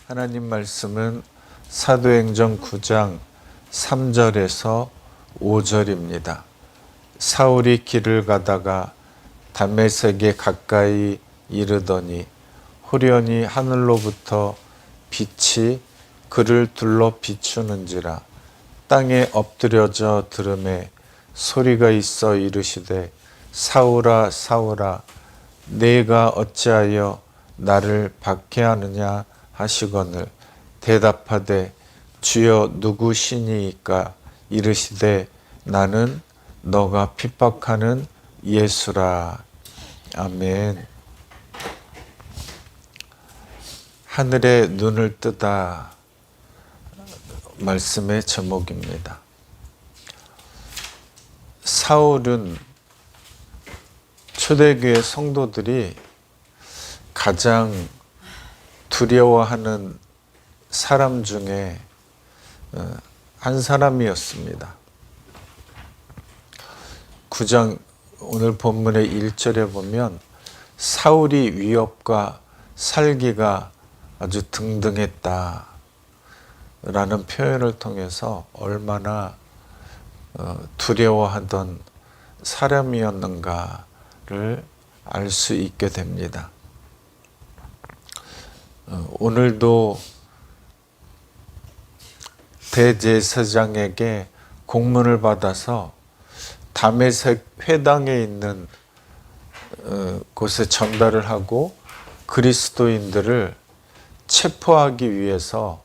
하나님 말씀은 사도행전 9장 3절에서 5절입니다. 사울이 길을 가다가 다메섹에 가까이 이르더니 후련히 하늘로부터 빛이 그를 둘러 비추는지라. 땅에 엎드려져 들음에 소리가 있어 이르시되 사울아 사울아 내가 어찌하여 나를 박해하느냐 하시거늘 대답하되 주여 누구시니이까 이르시되 나는 너가 핍박하는 예수라. 아멘. 하늘에 눈을 뜨다 말씀의 제목입니다. 사울은 초대교회 성도들이 가장 두려워하는 사람 중에 한 사람이었습니다. 9장 오늘 본문의 1절에 보면 사울이 위협과 살기가 아주 등등했다 라는 표현을 통해서 얼마나 두려워하던 사람이었는가를 알 수 있게 됩니다. 오늘도 대제사장에게 공문을 받아서 다메섹 회당에 있는 곳에 전달을 하고 그리스도인들을 체포하기 위해서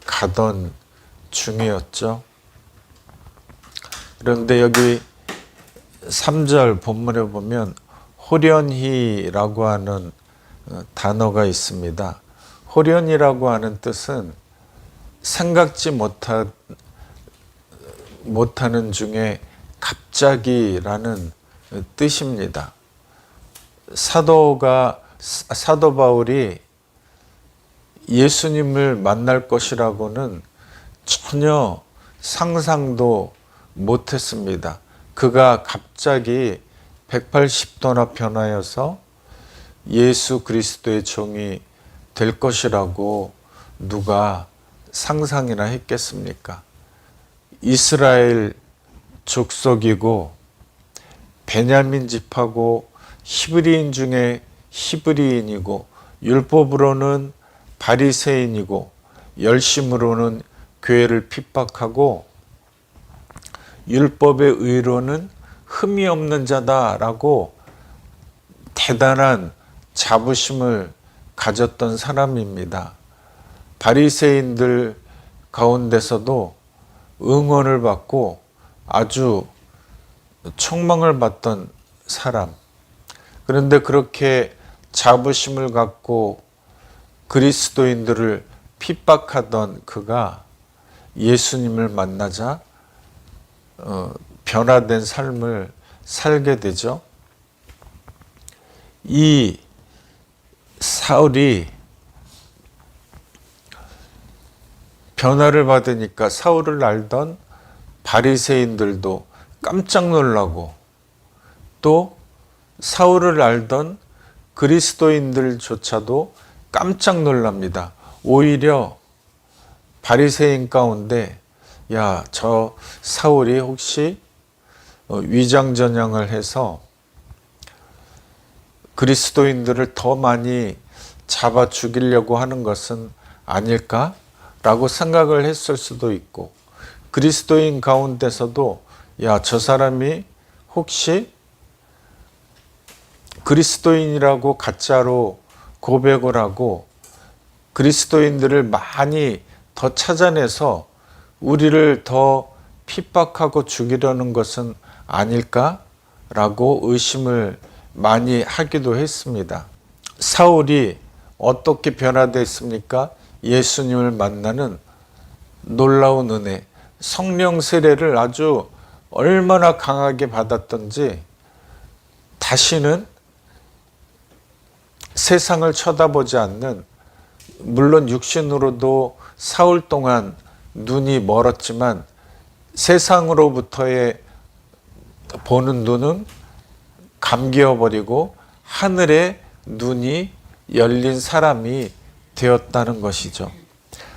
가던 중이었죠. 그런데 여기 3절 본문에 보면 호련히라고 하는 단어가 있습니다. 호련이라고 하는 뜻은 생각지 못하는 중에 갑자기라는 뜻입니다. 사도 바울이 예수님을 만날 것이라고는 전혀 상상도 못했습니다. 그가 갑자기 180도나 변하여서 예수 그리스도의 종이 될 것이라고 누가 상상이나 했겠습니까? 이스라엘 족속이고 베냐민 집하고 히브리인 중에 히브리인이고 율법으로는 바리새인이고 열심으로는 교회를 핍박하고 율법의 의로는 흠이 없는 자다라고 대단한 자부심을 가졌던 사람입니다. 바리새인들 가운데서도 응원을 받고 아주 총망을 받던 사람. 그런데 그렇게 자부심을 갖고 그리스도인들을 핍박하던 그가 예수님을 만나자 변화된 삶을 살게 되죠. 이 사울이 변화를 받으니까 사울을 알던 바리새인들도 깜짝 놀라고 또 사울을 알던 그리스도인들조차도 깜짝 놀랍니다. 오히려 바리새인 가운데 야, 저 사울이 혹시 위장전향을 해서 그리스도인들을 더 많이 잡아 죽이려고 하는 것은 아닐까? 라고 생각을 했을 수도 있고, 그리스도인 가운데서도 야, 저 사람이 혹시 그리스도인이라고 가짜로 고백을 하고 그리스도인들을 많이 더 찾아내서 우리를 더 핍박하고 죽이려는 것은 아닐까라고 의심을 많이 하기도 했습니다. 사울이 어떻게 변화됐습니까? 예수님을 만나는 놀라운 은혜, 성령 세례를 아주 얼마나 강하게 받았던지 다시는 세상을 쳐다보지 않는, 물론 육신으로도 사흘 동안 눈이 멀었지만 세상으로부터의 보는 눈은 감겨버리고 하늘의 눈이 열린 사람이 되었다는 것이죠.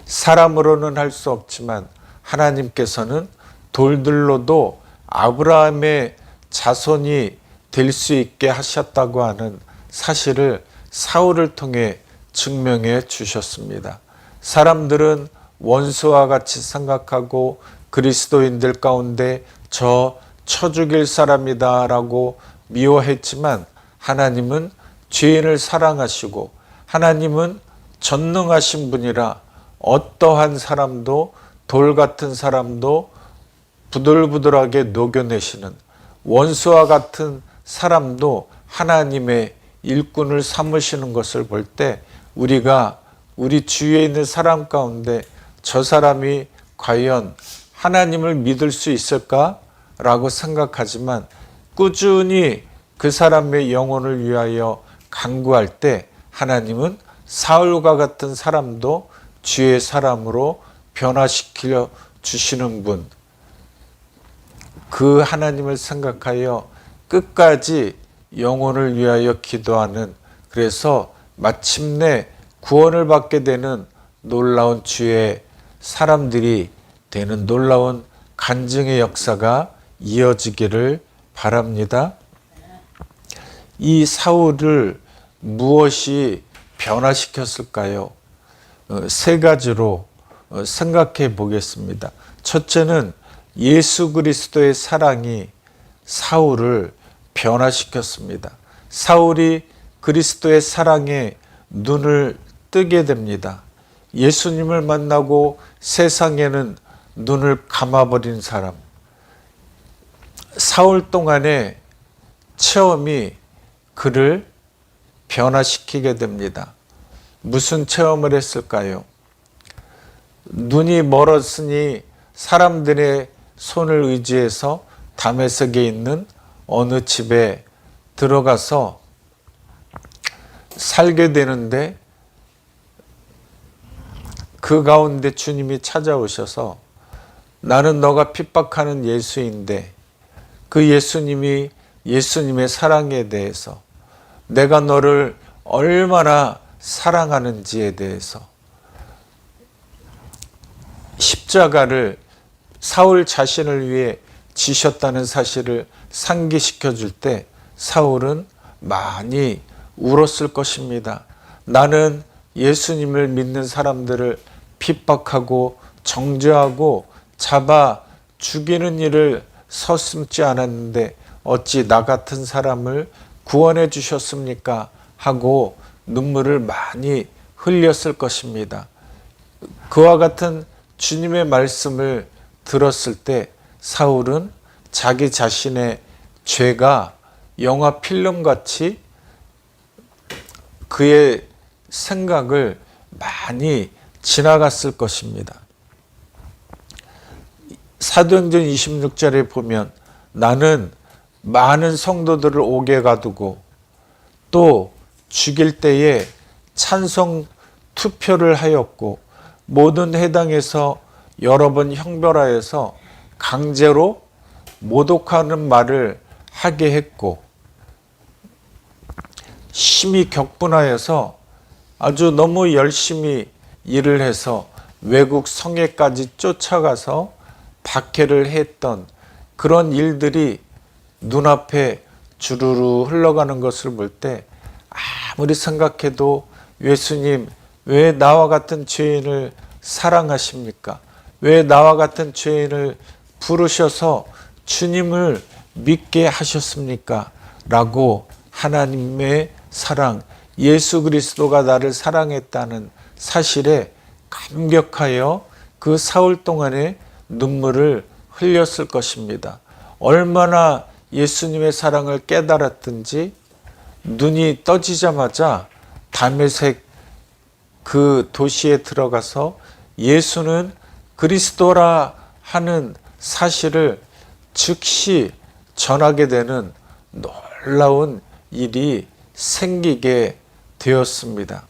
사람으로는 할 수 없지만 하나님께서는 돌들로도 아브라함의 자손이 될 수 있게 하셨다고 하는 사실을 사울을 통해 증명해 주셨습니다. 사람들은 원수와 같이 생각하고 그리스도인들 가운데 저 쳐 죽일 사람이다 라고 미워했지만 하나님은 죄인을 사랑하시고 하나님은 전능하신 분이라 어떠한 사람도 돌 같은 사람도 부들부들하게 녹여내시는 원수와 같은 사람도 하나님의 일꾼을 삼으시는 것을 볼 때 우리가 우리 주위에 있는 사람 가운데 저 사람이 과연 하나님을 믿을 수 있을까라고 생각하지만 꾸준히 그 사람의 영혼을 위하여 간구할 때 하나님은 사울과 같은 사람도 주의 사람으로 변화시켜 주시는 분, 그 하나님을 생각하여 끝까지 영혼을 위하여 기도하는, 그래서 마침내 구원을 받게 되는 놀라운 주의 사람들이 되는 놀라운 간증의 역사가 이어지기를 바랍니다. 이 사울을 무엇이 변화시켰을까요? 세 가지로 생각해 보겠습니다. 첫째는 예수 그리스도의 사랑이 사울을 변화시켰습니다. 사울이 그리스도의 사랑에 눈을 뜨게 됩니다. 예수님을 만나고 세상에는 눈을 감아버린 사람, 사울 동안의 체험이 그를 변화시키게 됩니다. 무슨 체험을 했을까요? 눈이 멀었으니 사람들의 손을 의지해서 다메섹에 있는 어느 집에 들어가서 살게 되는데 그 가운데 주님이 찾아오셔서 나는 너가 핍박하는 예수인데 그 예수님이 예수님의 사랑에 대해서 내가 너를 얼마나 사랑하는지에 대해서 십자가를 사울 자신을 위해 지셨다는 사실을 상기시켜 줄 때 사울은 많이 울었을 것입니다. 나는 예수님을 믿는 사람들을 핍박하고 정죄하고 잡아 죽이는 일을 서슴지 않았는데 어찌 나 같은 사람을 구원해 주셨습니까? 하고 눈물을 많이 흘렸을 것입니다. 그와 같은 주님의 말씀을 들었을 때 사울은 자기 자신의 죄가 영화 필름같이 그의 생각을 많이 지나갔을 것입니다. 사도행전 26절에 보면 나는 많은 성도들을 옥에 가두고 또 죽일 때에 찬송 투표를 하였고 모든 회당에서 여러 번 형벌하여서 강제로 모독하는 말을 하게 했고 심히 격분하여서 아주 너무 열심히 일을 해서 외국 성에까지 쫓아가서 박해를 했던 그런 일들이 눈앞에 주르르 흘러가는 것을 볼 때 아무리 생각해도 예수님 왜 나와 같은 죄인을 사랑하십니까? 왜 나와 같은 죄인을 부르셔서 주님을 믿게 하셨습니까? 라고 하나님의 사랑, 예수 그리스도가 나를 사랑했다는 사실에 감격하여 그 사흘 동안의 눈물을 흘렸을 것입니다. 얼마나 예수님의 사랑을 깨달았든지 눈이 떠지자마자 다메섹 그 도시에 들어가서 예수는 그리스도라 하는 사실을 즉시 전하게 되는 놀라운 일이 생기게 되었습니다.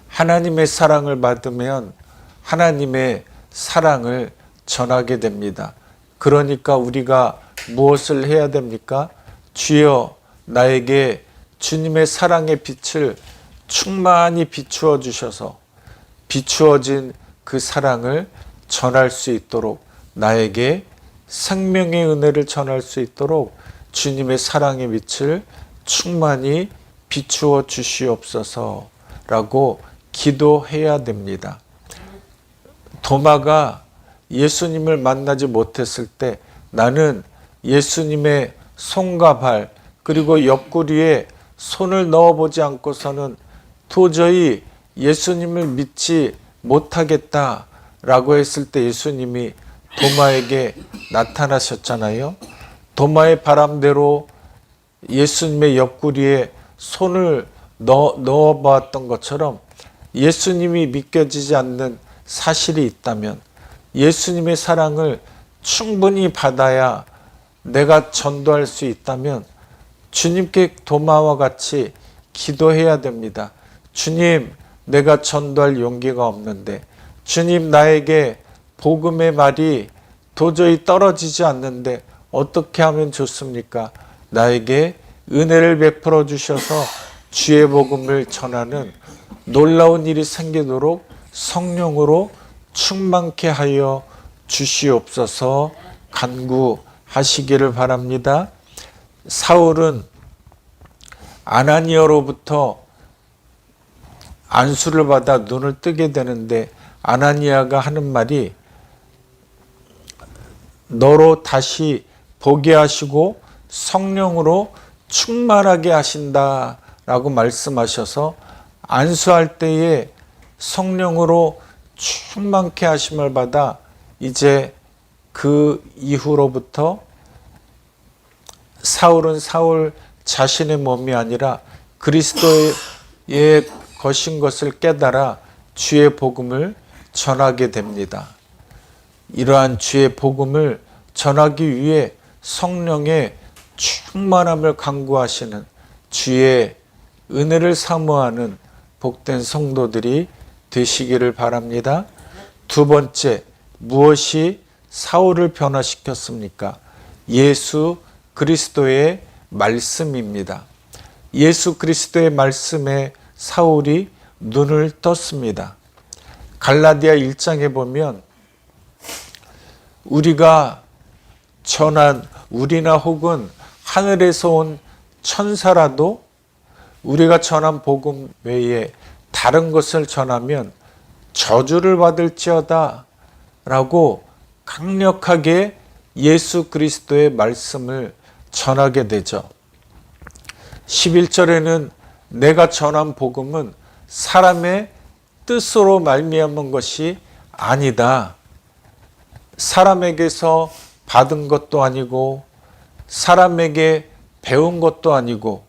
하나님의 사랑을 받으면 하나님의 사랑을 전하게 됩니다. 그러니까 우리가 무엇을 해야 됩니까? 주여 나에게 주님의 사랑의 빛을 충만히 비추어 주셔서 비추어진 그 사랑을 전할 수 있도록, 나에게 생명의 은혜를 전할 수 있도록 주님의 사랑의 빛을 충만히 비추어 주시옵소서라고 기도해야 됩니다. 도마가 예수님을 만나지 못했을 때 나는 예수님의 손과 발 그리고 옆구리에 손을 넣어보지 않고서는 도저히 예수님을 믿지 못하겠다라고 했을 때 예수님이 도마에게 나타나셨잖아요. 도마의 바람대로 예수님의 옆구리에 손을 넣어봤던 것처럼 예수님이 믿겨지지 않는 사실이 있다면, 예수님의 사랑을 충분히 받아야 내가 전도할 수 있다면 주님께 도마와 같이 기도해야 됩니다. 주님, 내가 전도할 용기가 없는데, 주님, 나에게 복음의 말이 도저히 떨어지지 않는데 어떻게 하면 좋습니까? 나에게 은혜를 베풀어 주셔서 주의 복음을 전하는 놀라운 일이 생기도록 성령으로 충만케 하여 주시옵소서 간구하시기를 바랍니다. 사울은 아나니아로부터 안수를 받아 눈을 뜨게 되는데 아나니아가 하는 말이 너로 다시 보게 하시고 성령으로 충만하게 하신다라고 말씀하셔서 안수할 때에 성령으로 충만케 하심을 받아 이제 그 이후로부터 사울은 사울 자신의 몸이 아니라 그리스도의 것인 것을 깨달아 주의 복음을 전하게 됩니다. 이러한 주의 복음을 전하기 위해 성령의 충만함을 간구하시는 주의 은혜를 사모하는 복된 성도들이 되시기를 바랍니다. 두 번째, 무엇이 사울을 변화시켰습니까? 예수 그리스도의 말씀입니다. 예수 그리스도의 말씀에 사울이 눈을 떴습니다. 갈라디아 1장에 보면 우리가 전한, 우리나 혹은 하늘에서 온 천사라도 우리가 전한 복음 외에 다른 것을 전하면 저주를 받을지어다 라고 강력하게 예수 그리스도의 말씀을 전하게 되죠. 11절에는 내가 전한 복음은 사람의 뜻으로 말미암은 것이 아니다. 사람에게서 받은 것도 아니고 사람에게 배운 것도 아니고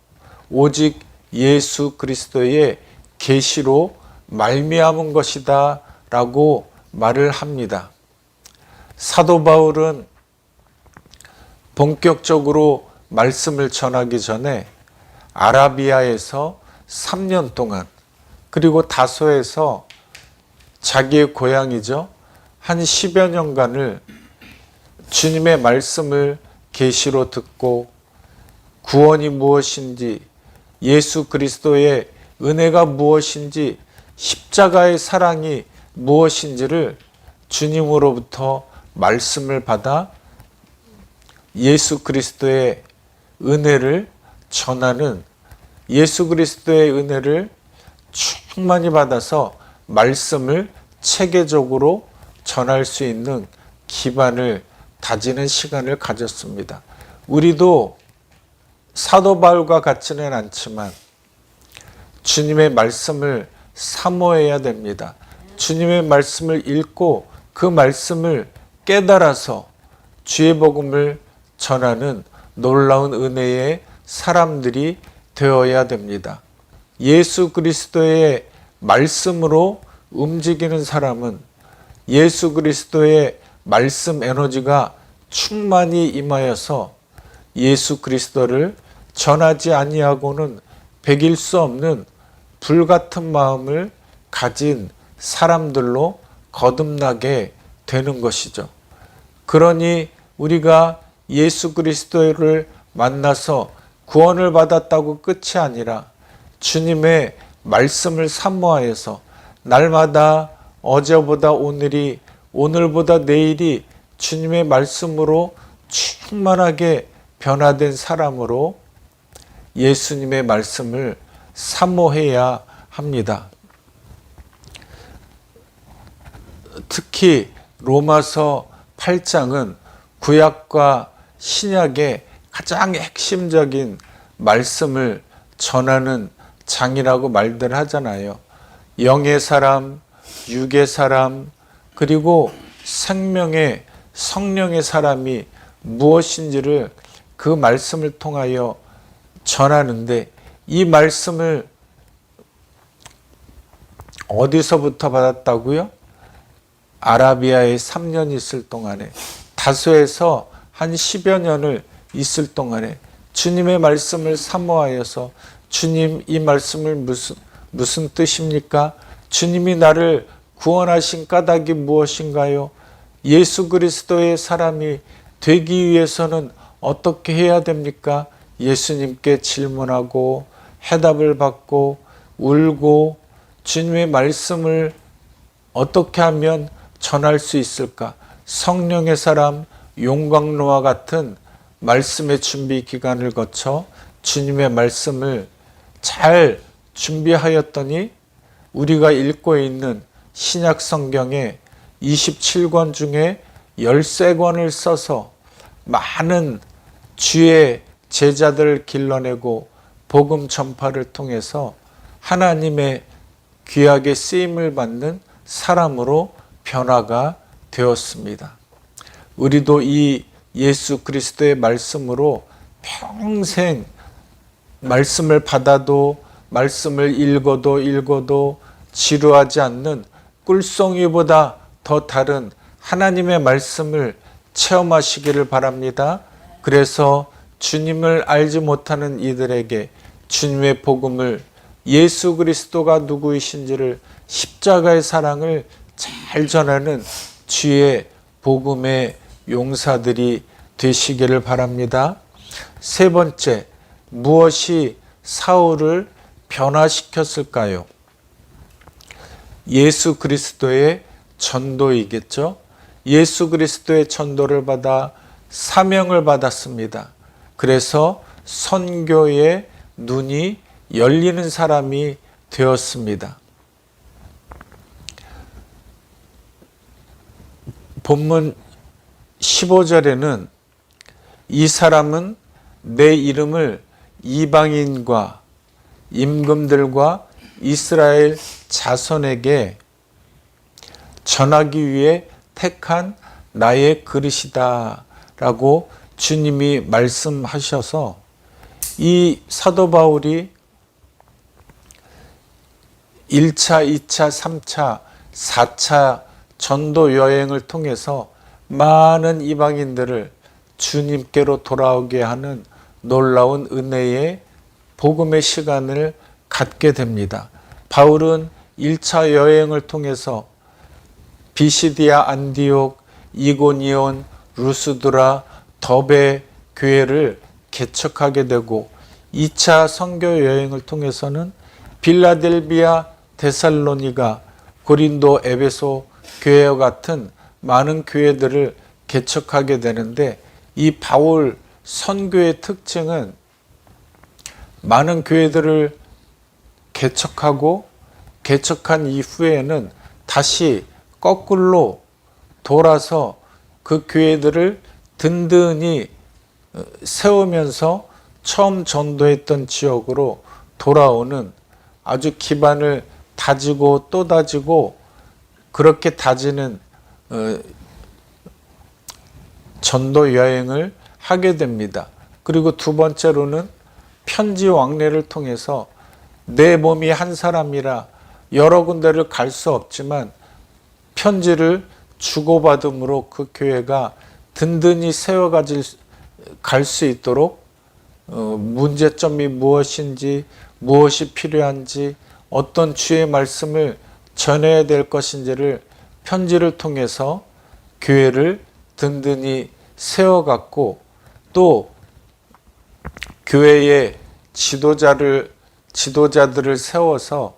오직 예수 그리스도의 계시로 말미암은 것이다 라고 말을 합니다. 사도 바울은 본격적으로 말씀을 전하기 전에 아라비아에서 3년 동안, 그리고 다소에서 자기의 고향이죠, 한 10여 년간을 주님의 말씀을 계시로 듣고 구원이 무엇인지, 예수 그리스도의 은혜가 무엇인지, 십자가의 사랑이 무엇인지를 주님으로부터 말씀을 받아 예수 그리스도의 은혜를 전하는, 예수 그리스도의 은혜를 충만히 받아서 말씀을 체계적으로 전할 수 있는 기반을 다지는 시간을 가졌습니다. 우리도 사도 바울과 같지는 않지만 주님의 말씀을 사모해야 됩니다. 주님의 말씀을 읽고 그 말씀을 깨달아서 주의 복음을 전하는 놀라운 은혜의 사람들이 되어야 됩니다. 예수 그리스도의 말씀으로 움직이는 사람은 예수 그리스도의 말씀 에너지가 충만히 임하여서 예수 그리스도를 전하지 아니하고는 배길 수 없는 불같은 마음을 가진 사람들로 거듭나게 되는 것이죠. 그러니 우리가 예수 그리스도를 만나서 구원을 받았다고 끝이 아니라 주님의 말씀을 사모하여서 날마다 어제보다 오늘이, 오늘보다 내일이 주님의 말씀으로 충만하게 변화된 사람으로 예수님의 말씀을 사모해야 합니다. 특히 로마서 8장은 구약과 신약의 가장 핵심적인 말씀을 전하는 장이라고 말들 하잖아요. 영의 사람, 육의 사람, 그리고 생명의 성령의 사람이 무엇인지를 그 말씀을 통하여 전하는데, 이 말씀을 어디서부터 받았다고요? 아라비아에 3년 있을 동안에, 다소에서 한 10여 년을 있을 동안에 주님의 말씀을 사모하여서, 주님, 이 말씀을 무슨 뜻입니까? 주님이 나를 구원하신 까닭이 무엇인가요? 예수 그리스도의 사람이 되기 위해서는 어떻게 해야 됩니까? 예수님께 질문하고 해답을 받고 울고, 주님의 말씀을 어떻게 하면 전할 수 있을까? 성령의 사람 용광로와 같은 말씀의 준비 기간을 거쳐 주님의 말씀을 잘 준비하였더니, 우리가 읽고 있는 신약 성경의 27권 중에 13권을 써서 많은 주의 제자들을 길러내고 복음 전파를 통해서 하나님의 귀하게 쓰임을 받는 사람으로 변화가 되었습니다. 우리도 이 예수 그리스도의 말씀으로 평생 말씀을 받아도, 말씀을 읽어도 지루하지 않는 꿀송이보다 더 다른 하나님의 말씀을 체험하시기를 바랍니다. 그래서 주님을 알지 못하는 이들에게 주님의 복음을, 예수 그리스도가 누구이신지를, 십자가의 사랑을 잘 전하는 주의 복음의 용사들이 되시기를 바랍니다. 세 번째, 무엇이 사울을 변화시켰을까요? 예수 그리스도의 전도이겠죠. 예수 그리스도의 전도를 받아 사명을 받았습니다. 그래서 선교의 눈이 열리는 사람이 되었습니다. 본문 15절에는 이 사람은 내 이름을 이방인과 임금들과 이스라엘 자손에게 전하기 위해 택한 나의 그릇이다 라고 주님이 말씀하셔서, 이 사도 바울이 1차, 2차, 3차, 4차 전도 여행을 통해서 많은 이방인들을 주님께로 돌아오게 하는 놀라운 은혜의 복음의 시간을 갖게 됩니다. 바울은 1차 여행을 통해서 비시디아, 안디옥, 이고니온, 루스드라, 더베 교회를 개척하게 되고, 2차 선교 여행을 통해서는 빌라델비아, 데살로니가, 고린도, 에베소 교회와 같은 많은 교회들을 개척하게 되는데, 이 바울 선교의 특징은 많은 교회들을 개척하고, 개척한 이후에는 다시 거꾸로 돌아서 그 교회들을 든든히 세우면서 처음 전도했던 지역으로 돌아오는, 아주 기반을 다지고 또 다지고 그렇게 다지는 전도 여행을 하게 됩니다. 그리고 두 번째로는 편지 왕래를 통해서, 내 몸이 한 사람이라 여러 군데를 갈 수 없지만 편지를 주고받음으로 그 교회가 든든히 갈 수 있도록 문제점이 무엇인지, 무엇이 필요한지, 어떤 주의 말씀을 전해야 될 것인지를 편지를 통해서 교회를 든든히 세워갔고, 또 교회의 지도자들을 세워서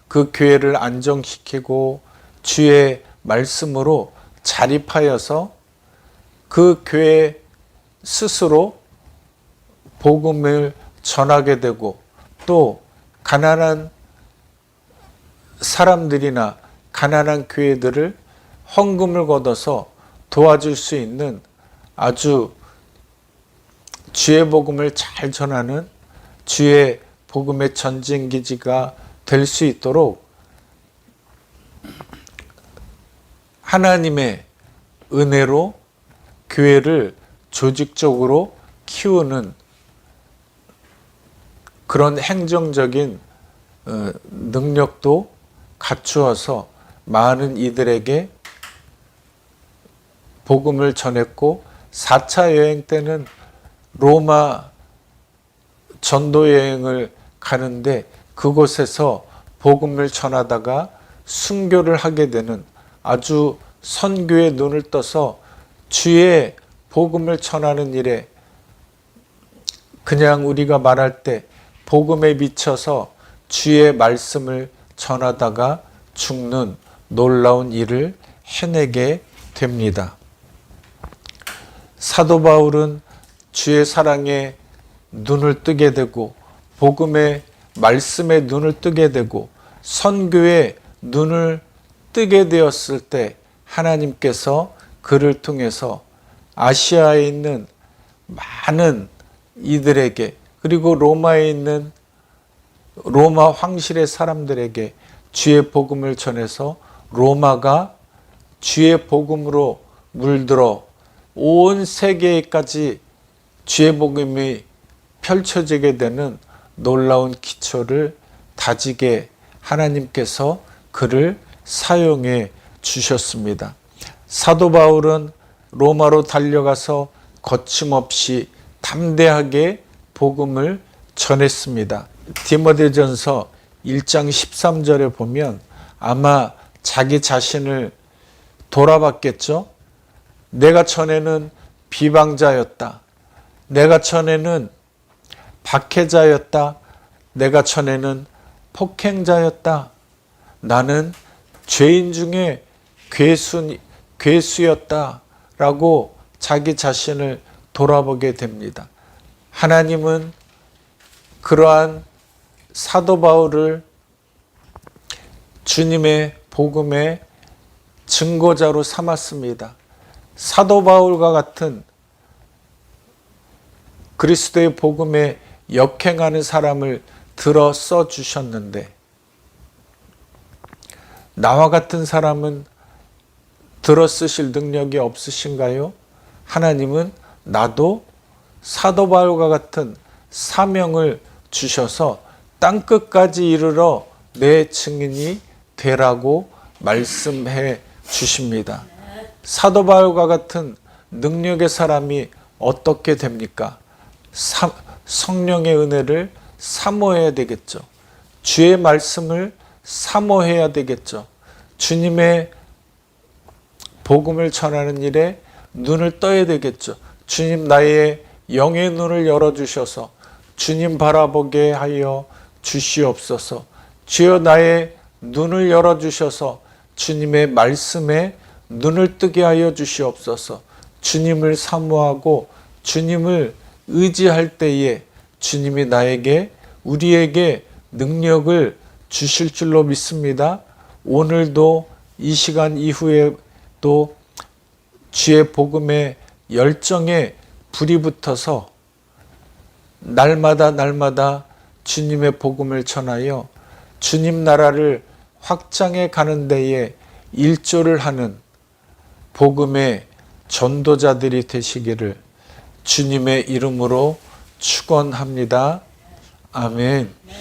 그 교회를 안정시키고 주의 말씀으로 자립하여서 그 교회 스스로 복음을 전하게 되고 또 가난한 사람들이나 가난한 교회들을 헌금을 걷어서 도와줄 수 있는 아주 주의 복음을 잘 전하는 주의 복음의 전진기지가 될 수 있도록 하나님의 은혜로 교회를 조직적으로 키우는 그런 행정적인 능력도 갖추어서 많은 이들에게 복음을 전했고 4차 여행 때는 로마 전도 여행을 가는데 그곳에서 복음을 전하다가 순교를 하게 되는 아주 선교의 눈을 떠서 주의 복음을 전하는 일에 그냥 우리가 말할 때 복음에 미쳐서 주의 말씀을 전하다가 죽는 놀라운 일을 해내게 됩니다. 사도 바울은 주의 사랑에 눈을 뜨게 되고 복음의 말씀에 눈을 뜨게 되고 선교에 눈을 뜨게 되었을 때 하나님께서 그를 통해서 아시아에 있는 많은 이들에게 그리고 로마에 있는 로마 황실의 사람들에게 주의 복음을 전해서 로마가 주의 복음으로 물들어 온 세계까지 주의 복음이 펼쳐지게 되는 놀라운 기초를 다지게 하나님께서 그를 사용해 주셨습니다. 사도 바울은 로마로 달려가서 거침없이 담대하게 복음을 전했습니다. 디모데전서 1장 13절에 보면 아마 자기 자신을 돌아봤겠죠. 내가 전에는 비방자였다. 내가 전에는 박해자였다. 내가 전에는 폭행자였다. 나는 죄인 중에 괴수였다. 라고 자기 자신을 돌아보게 됩니다. 하나님은 그러한 사도 바울을 주님의 복음의 증거자로 삼았습니다. 사도 바울과 같은 그리스도의 복음에 역행하는 사람을 들어 써 주셨는데 나와 같은 사람은 들어 쓰실 능력이 없으신가요? 하나님은 나도 사도 바울과 같은 사명을 주셔서 땅끝까지 이르러 내 증인이 되라고 말씀해 주십니다. 사도 바울과 같은 능력의 사람이 어떻게 됩니까? 성령의 은혜를 사모해야 되겠죠. 주의 말씀을 사모해야 되겠죠. 주님의 복음을 전하는 일에 눈을 떠야 되겠죠. 주님 나의 영의 눈을 열어주셔서 주님 바라보게 하여 주시옵소서. 주여 나의 눈을 열어주셔서 주님의 말씀에 눈을 뜨게 하여 주시옵소서. 주님을 사모하고 주님을 의지할 때에 주님이 나에게 우리에게 능력을 주실 줄로 믿습니다. 오늘도 이 시간 이후에도 주의 복음의 열정에 불이 붙어서 날마다 주님의 복음을 전하여 주님 나라를 확장해 가는 데에 일조를 하는 복음의 전도자들이 되시기를 주님의 이름으로 축원합니다. 아멘.